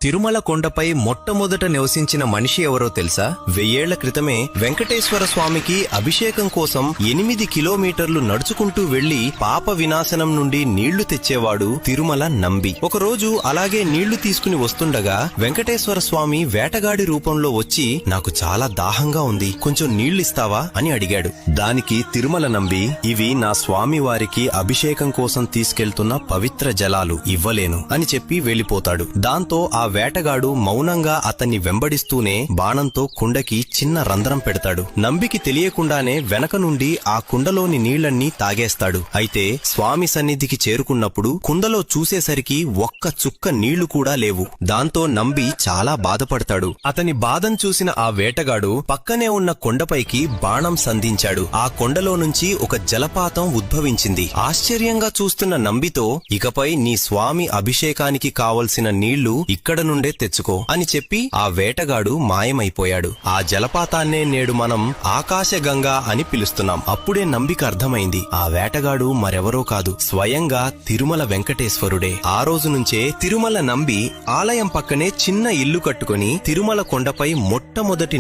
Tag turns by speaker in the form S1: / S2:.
S1: తిరుమల కొండపై మొట్టమొదట నివసించిన మనిషి ఎవరో తెలుసా? 1000 ఏళ్ల క్రితమే వెంకటేశ్వర స్వామికి అభిషేకం కోసం 8 కిలోమీటర్లు నడుచుకుంటూ వెళ్లి పాప వినాశనం నుండి నీళ్లు తెచ్చేవాడు తిరుమల నంబి. ఒకరోజు అలాగే నీళ్లు తీసుకుని వస్తుండగా వెంకటేశ్వర స్వామి వేటగాడి రూపంలో వచ్చి, నాకు చాలా దాహంగా ఉంది, కొంచెం నీళ్లిస్తావా అని అడిగాడు. దానికి తిరుమల నంబి, ఇవి నా స్వామి వారికి అభిషేకం కోసం తీసుకెళ్తున్న పవిత్ర జలాలు, ఇవ్వలేను అని చెప్పి వెళ్లిపోతాడు. దాంతో ఆ వేటగాడు మౌనంగా అతన్ని వెంబడిస్తూనే బాణంతో కుండకి చిన్న రంధ్రం పెడతాడు. నంబికి తెలియకుండానే వెనక నుండి ఆ కుండలోని నీళ్లన్నీ తాగేస్తాడు. అయితే స్వామి సన్నిధికి చేరుకున్నప్పుడు కుండలో చూసేసరికి ఒక్క చుక్క నీళ్లు కూడా లేవు. దాంతో నంబి చాలా బాధపడతాడు. అతని బాధను చూసిన ఆ వేటగాడు పక్కనే ఉన్న కొండపైకి బాణం సంధించాడు. ఆ కొండలో నుంచి ఒక జలపాతం ఉద్భవించింది. ఆశ్చర్యంగా చూస్తున్న నంబితో, ఇకపై నీ స్వామి అభిషేకానికి కావలసిన నీళ్లు ఇక్కడ నుండే తెచ్చుకో అని చెప్పి ఆ వేటగాడు మాయమైపోయాడు. ఆ జలపాతాన్నే నేడు మనం ఆకాశగంగా అని పిలుస్తున్నాం. అప్పుడే నంబికి అర్థమైంది, ఆ వేటగాడు మరెవరో కాదు, స్వయంగా తిరుమల వెంకటేశ్వరుడే. ఆ రోజు నుంచే తిరుమల నంబి ఆలయం పక్కనే చిన్న ఇల్లు కట్టుకుని తిరుమల కొండపై మొట్టమొదటి